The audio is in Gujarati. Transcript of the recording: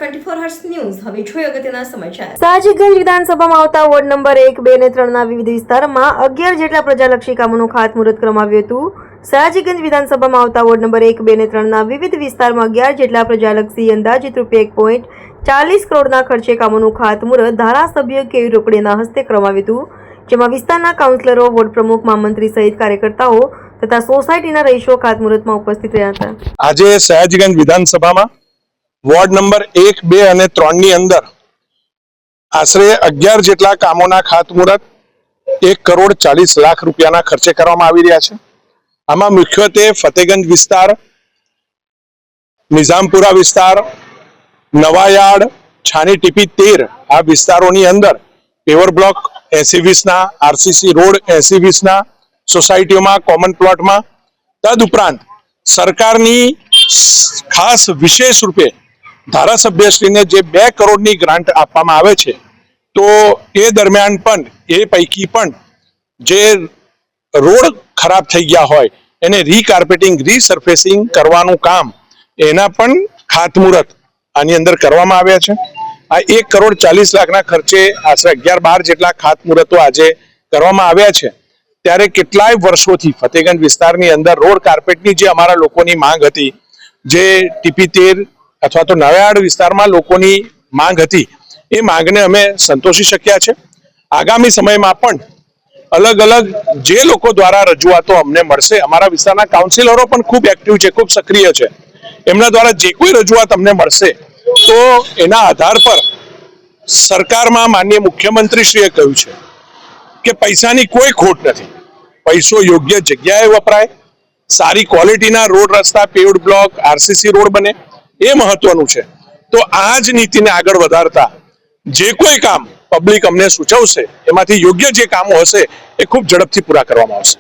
24 હર્ટ્ઝ ન્યૂઝ હવે જોઈએ અગત્યના સમાચાર। સયાજીગંજ વિધાનસભામાં આવતા વોર્ડ નંબર 1, 2 અને 3 ના વિવિધ વિસ્તારમાં 11 જેટલા પ્રજાલક્ષી કામોનું ખાતમુહૂર્ત કરવામાં આવ્યું હતું। સયાજીગંજ વિધાનસભામાં આવતા વોર્ડ નંબર 1, 2 અને 3 ના વિવિધ વિસ્તારમાં 11 જેટલા પ્રજાલક્ષી અંદાજિત રૂપિયા 1.40 કરોડના ખર્ચે કામોનું ખાતમુહૂર્ત ધારાસભ્ય કેવી રોકડેના હસ્તે કરવામાં આવ્યું હતું, જેમાં વિસ્તારના કાઉન્સિલરો, વોર્ડ પ્રમુખ, મહામંત્રી સહિત કાર્યકર્તાઓ તથા સોસાયટીના રહીશો ખાતમુહૂર્તમાં ઉપસ્થિત રહ્યા હતા। આજે સયાજીગંજ વિધાનસભામાં વોર્ડ નંબર 1, 2 અને 3 ની અંદર આશરે 11 જેટલા કામોના ખાતમુહૂર્ત 1.40 કરોડ રૂપિયાના ખર્ચે કરવામાં આવી રહ્યા છે। આમાં મુખ્યત્વે ફતેગંજ વિસ્તાર, નિઝામપુરા વિસ્તાર, નવાયાર્ડ, છાની ટીપી 13 આ વિસ્તારોની અંદર પેવર બ્લોક 80-20 ના, આરસીસી રોડ 80-20 ના સોસાયટીઓમાં, કોમન પ્લોટમાં, તદુપરાંત સરકારની ખાસ વિશેષ રૂપે ધારાસભ્યશ્રીને જે 2 કરોડની ગ્રાન્ટ આપવામાં આવે છે, તો એ દરમિયાન પણ એ પૈકી પણ જે રોડ ખરાબ થઈ ગયા હોય એને રીકાર્પેટિંગ, રીસર્ફેસિંગ કરવાનું કામ એના પણ ખાતમુહૂર્ત આની અંદર કરવામાં આવ્યા છે। આ 1.40 કરોડના ખર્ચે આશરે 11-12 જેટલા ખાતમુહૂર્તો આજે કરવામાં આવ્યા છે। ત્યારે કેટલાય વર્ષોથી ફતેગંજ વિસ્તારની અંદર રોડ કાર્પેટની જે અમારા લોકોની માંગ હતી, જે ટીપી 13 અથવા તો નવાયાર્ડ વિસ્તારમાં લોકોની માંગ હતી, એ માંગને અમે સંતોષી શક્યા છે। આગામી સમયમાં પણ અલગ અલગ જે લોકો દ્વારા રજૂઆતો અમને મળશે, અમારા વિસ્તારના કાઉન્સિલરો પણ ખૂબ એક્ટિવ છે, ખૂબ સક્રિય છે, એમના દ્વારા જે કોઈ રજૂઆત અમને મળશે તો એના આધાર પર સરકારમાં માનનીય મુખ્યમંત્રીશ્રીએ કહ્યું છે કે પૈસાની કોઈ ખોટ નથી, પૈસો યોગ્ય જગ્યાએ વપરાય, સારી ક્વોલિટીના રોડ, રસ્તા, પેવ્ડ બ્લોક, આરસીસી રોડ બને, એ મહત્વનું છે। તો આ જ નીતિને આગળ વધારતા જે કોઈ કામ પબ્લિક અમને સૂચવશે એમાંથી યોગ્ય જે કામો હશે એ ખૂબ ઝડપથી પૂરા કરવામાં આવશે।